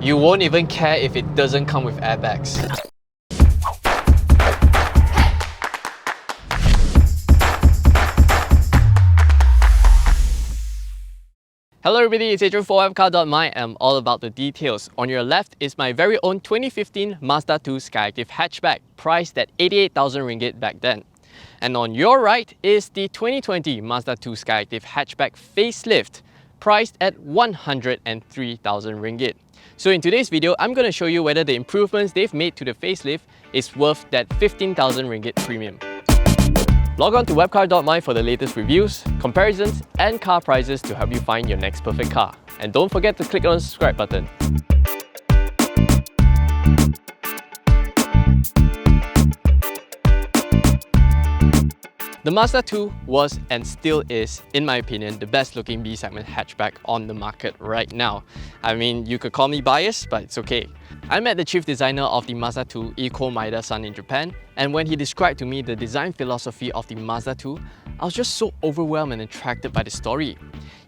You won't even care if it doesn't come with airbags. Hello everybody, it's Headroom for WapCar.my and I'm all about the details. On your left is my very own 2015 Mazda 2 SkyActiv Hatchback, priced at 88,000 ringgit back then. And on your right is the 2020 Mazda 2 SkyActiv Hatchback Facelift, priced at 103,000 ringgit. So in today's video, I'm going to show you whether the improvements they've made to the facelift is worth that 15,000 ringgit premium. Log on to WapCar.my for the latest reviews, comparisons and car prices to help you find your next perfect car. And don't forget to click on the subscribe button. The Mazda 2 was and still is, in my opinion, the best looking B-segment hatchback on the market right now. I mean, you could call me biased, but it's okay. I met the chief designer of the Mazda 2, Iko Maeda-san, in Japan, and when he described to me the design philosophy of the Mazda 2, I was just so overwhelmed and attracted by the story.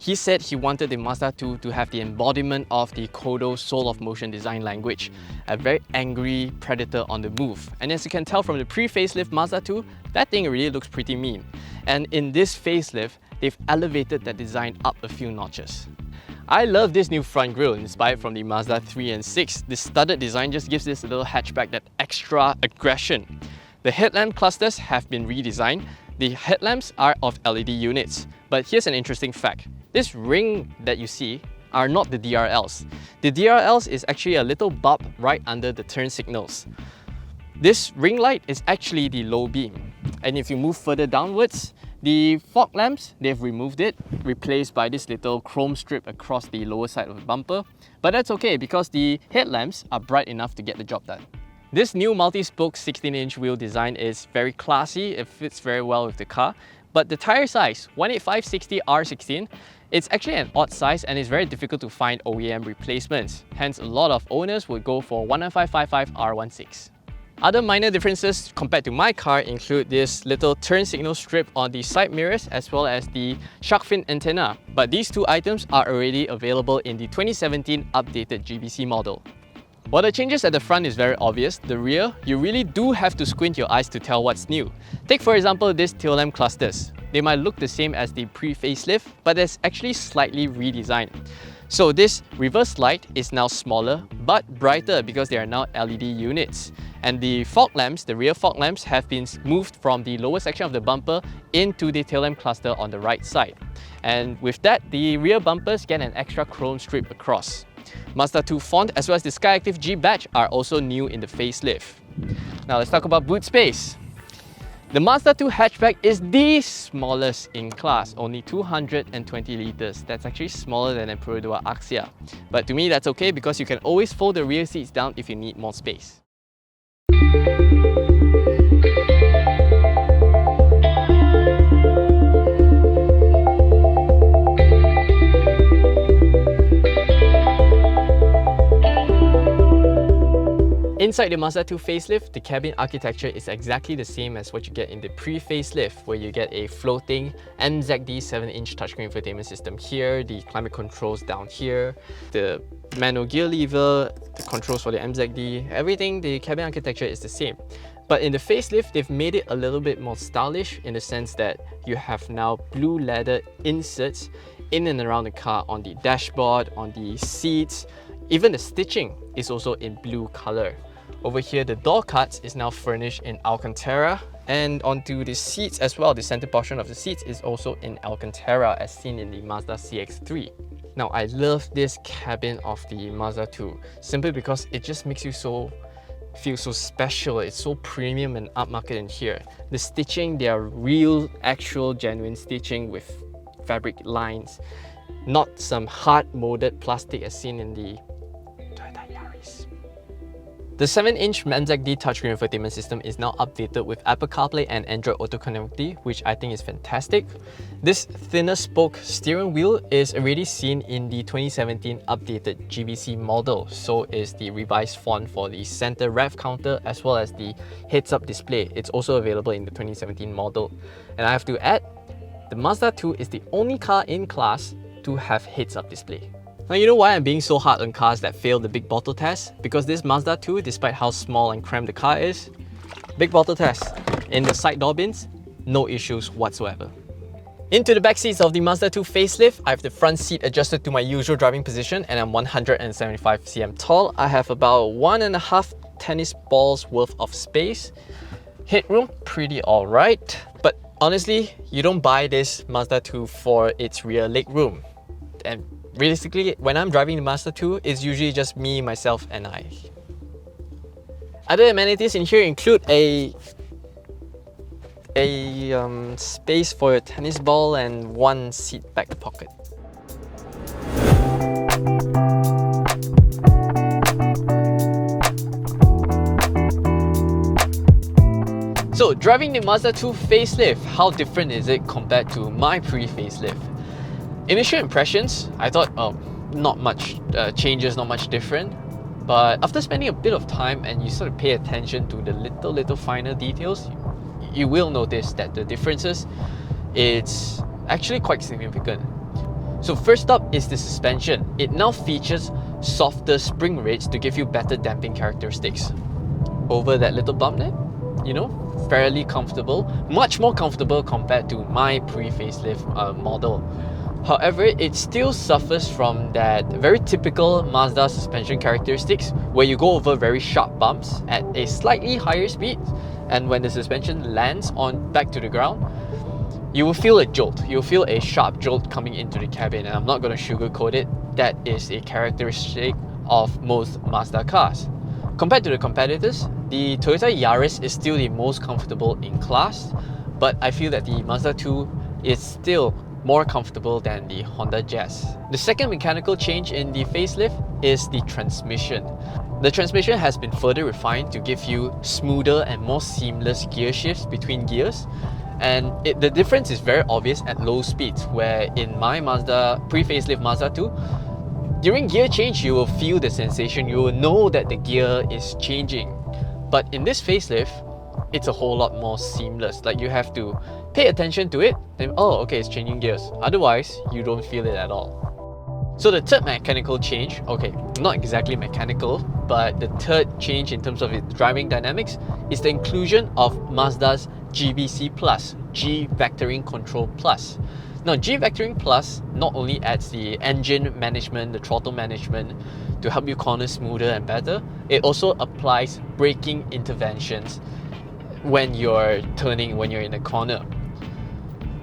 He said he wanted the Mazda 2 to have the embodiment of the Kodo soul of motion design language, a very angry predator on the move. And as you can tell from the pre-facelift Mazda 2, that thing really looks pretty mean. And in this facelift, they've elevated that design up a few notches. I love this new front grille inspired from the Mazda 3 and 6. This studded design just gives this little hatchback that extra aggression. The headlamp clusters have been redesigned. The headlamps are of LED units. But here's an interesting fact. This ring that you see are not the DRLs. The DRLs is actually a little bulb right under the turn signals. This ring light is actually the low beam. And if you move further downwards, the fog lamps, they've removed it, replaced by this little chrome strip across the lower side of the bumper. But that's okay because the headlamps are bright enough to get the job done. This new multi-spoke 16-inch wheel design is very classy, it fits very well with the car. But the tyre size, 185/60 R16, it's actually an odd size and it's very difficult to find OEM replacements. Hence, a lot of owners would go for 195/55 R16. Other minor differences compared to my car include this little turn signal strip on the side mirrors as well as the shark fin antenna. But these two items are already available in the 2017 updated GVC model. While the changes at the front is very obvious, the rear, you really do have to squint your eyes to tell what's new. Take for example these tail lamp clusters. They might look the same as the pre-facelift, but it's actually slightly redesigned. So this reverse light is now smaller but brighter because they are now LED units. And the fog lamps, the rear fog lamps, have been moved from the lower section of the bumper into the tail lamp cluster on the right side. And with that, the rear bumpers get an extra chrome strip across. Mazda 2 font as well as the SkyActiv-G badge are also new in the facelift. Now let's talk about boot space. The Mazda 2 hatchback is the smallest in class, only 220 litres. That's actually smaller than a Perodua Axia. But to me that's okay because you can always fold the rear seats down if you need more space. Inside the Mazda 2 facelift, the cabin architecture is exactly the same as what you get in the pre-facelift, where you get a floating MZD 7-inch touchscreen infotainment system here, the climate controls down here, the manual gear lever, the controls for the MZD, everything, the cabin architecture is the same. But in the facelift, they've made it a little bit more stylish in the sense that you have now blue leather inserts in and around the car on the dashboard, on the seats. Even the stitching is also in blue color. Over here, the door cuts is now furnished in Alcantara, and onto the seats as well, the center portion of the seats is also in Alcantara as seen in the Mazda CX-3. Now, I love this cabin of the Mazda 2 simply because it just makes you feel so special. It's so premium and upmarket in here. The stitching, they are real, actual, genuine stitching with fabric lines, not some hard molded plastic as seen in the The 7-inch MZD touchscreen infotainment system is now updated with Apple CarPlay and Android Auto connectivity, which I think is fantastic. This thinner spoke steering wheel is already seen in the 2017 updated GVC model. So is the revised font for the center rev counter as well as the heads-up display. It's also available in the 2017 model. And I have to add, the Mazda 2 is the only car in class to have heads-up display. Now you know why I'm being so hard on cars that fail the big bottle test? Because this Mazda 2, despite how small and cramped the car is, big bottle test. In the side door bins, no issues whatsoever. Into the back seats of the Mazda 2 facelift, I have the front seat adjusted to my usual driving position and I'm 175 cm tall. I have about 1.5 tennis balls worth of space. Headroom, pretty alright. But honestly, you don't buy this Mazda 2 for its rear leg room. And realistically, when I'm driving the Mazda 2, it's usually just me, myself and I. Other amenities in here include a space for your tennis ball and one seat back pocket. So driving the Mazda 2 facelift, how different is it compared to my pre-facelift? Initial impressions, I thought, not much changes, not much different. But after spending a bit of time and you sort of pay attention to the little finer details, you will notice that the differences, it's actually quite significant. So first up is the suspension. It now features softer spring rates to give you better damping characteristics. Over that little bump there, you know, fairly comfortable, much more comfortable compared to my pre-facelift model. However, it still suffers from that very typical Mazda suspension characteristics where you go over very sharp bumps at a slightly higher speed, and when the suspension lands on back to the ground, you will feel a jolt. You'll feel a sharp jolt coming into the cabin, and I'm not going to sugarcoat it. That is a characteristic of most Mazda cars. Compared to the competitors, the Toyota Yaris is still the most comfortable in class, but I feel that the Mazda 2 is still more comfortable than the Honda Jazz. The second mechanical change in the facelift is the transmission. The transmission has been further refined to give you smoother and more seamless gear shifts between gears, and the difference is very obvious at low speeds, where in my Mazda pre-facelift Mazda 2, during gear change you will feel the sensation, you will know that the gear is changing. But in this facelift, it's a whole lot more seamless. Like, you have to pay attention to it, then oh okay, it's changing gears. Otherwise, you don't feel it at all. So the third mechanical change, okay, not exactly mechanical, but the third change in terms of its driving dynamics is the inclusion of Mazda's GVC Plus, G Vectoring Control Plus. Now, G Vectoring Plus not only adds the engine management, the throttle management to help you corner smoother and better, it also applies braking interventions when you're turning, when you're in a corner.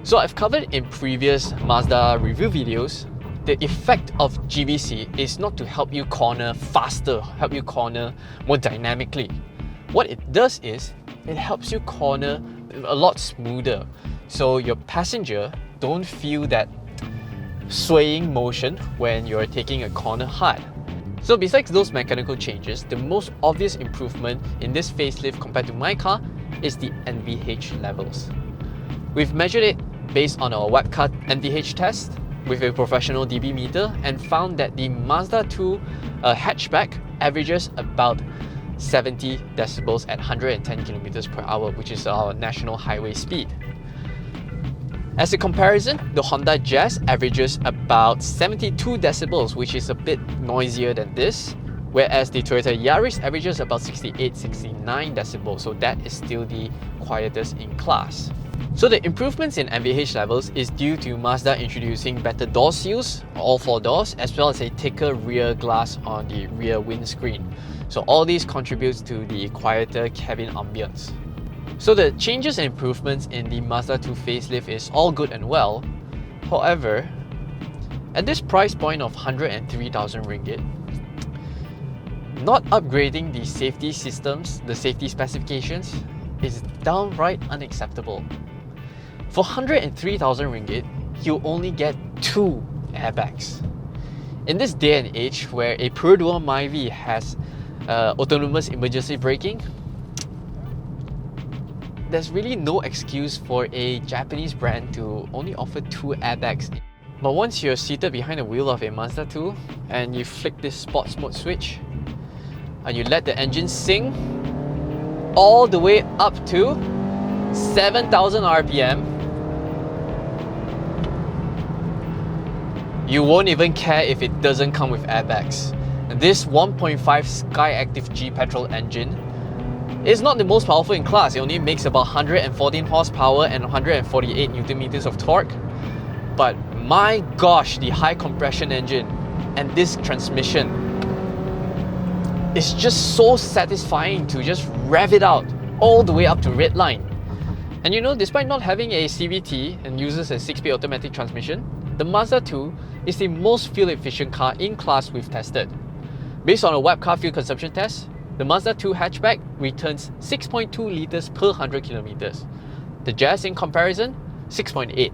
So I've covered in previous Mazda review videos, the effect of GVC is not to help you corner faster, help you corner more dynamically. What it does is, it helps you corner a lot smoother, so your passenger don't feel that swaying motion when you're taking a corner hard. So besides those mechanical changes, the most obvious improvement in this facelift compared to my car is the NVH levels. We've measured it based on our WapCar NVH test with a professional dB meter and found that the Mazda 2 hatchback averages about 70 decibels at 110 kilometers per hour, which is our national highway speed. As a comparison, the Honda Jazz averages about 72 decibels, which is a bit noisier than this, whereas the Toyota Yaris averages about 68-69 decibels, so that is still the quietest in class. So the improvements in NVH levels is due to Mazda introducing better door seals, all four doors, as well as a thicker rear glass on the rear windscreen. So all these contributes to the quieter cabin ambience. So the changes and improvements in the Mazda 2 facelift is all good and well. However, at this price point of 103,000 ringgit, not upgrading the safety systems, the safety specifications, is downright unacceptable. For 103,000 ringgit, you only get 2 airbags. In this day and age where a Perodua has autonomous emergency braking, there's really no excuse for a Japanese brand to only offer 2 airbags. But once you're seated behind the wheel of a Mazda 2 and you flick this sports mode switch and you let the engine sing all the way up to 7,000 RPM, You won't even care if it doesn't come with airbags. This 1.5 SkyActiv-G petrol engine is not the most powerful in class. It only makes about 114 horsepower and 148 Newton meters of torque. But my gosh, the high compression engine and this transmission is just so satisfying to just rev it out all the way up to red line. And you know, despite not having a CVT and uses a 6-speed automatic transmission, the Mazda 2 is the most fuel efficient car in class we've tested. Based on a WapCar fuel consumption test, the Mazda 2 hatchback returns 6.2 litres per 100 kilometers. The Jazz in comparison, 6.8.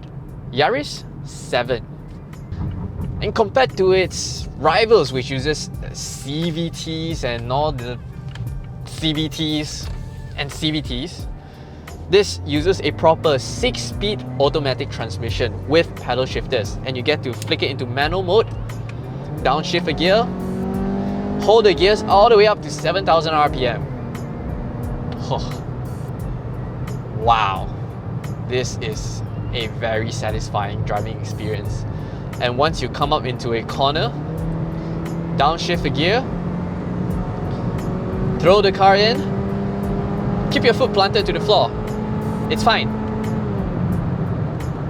Yaris, 7. And compared to its rivals, which uses CVTs and all the CVTs and CVTs, this uses a proper 6-speed automatic transmission with paddle shifters, and you get to flick it into manual mode, downshift a gear, hold the gears all the way up to 7,000 RPM. Oh. Wow, this is a very satisfying driving experience. And once you come up into a corner, downshift the gear, throw the car in, keep your foot planted to the floor. It's fine.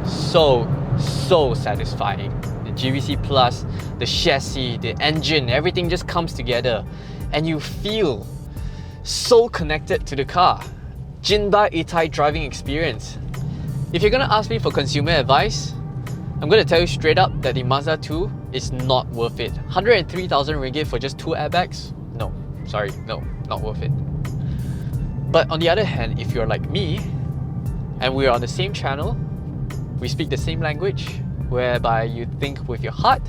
So satisfying. The GVC Plus, the chassis, the engine, everything just comes together and you feel so connected to the car. Jinba Itai driving experience. If you're gonna ask me for consumer advice, I'm gonna tell you straight up that the Mazda 2 is not worth it. 103,000 ringgit for just 2 airbags? No, sorry, no, not worth it. But on the other hand, if you're like me, and we're on the same channel, we speak the same language, whereby you think with your heart,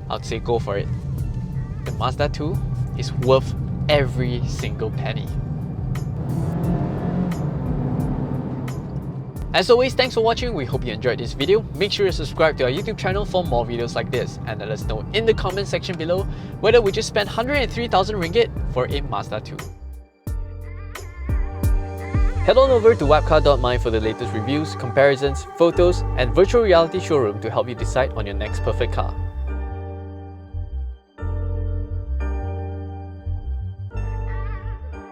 I'd say go for it. The Mazda 2 is worth every single penny. As always, thanks for watching. We hope you enjoyed this video. Make sure to subscribe to our YouTube channel for more videos like this, and let us know in the comment section below whether we just spent 103,000 ringgit for a Mazda 2. Head on over to WapCar.my for the latest reviews, comparisons, photos, and virtual reality showroom to help you decide on your next perfect car.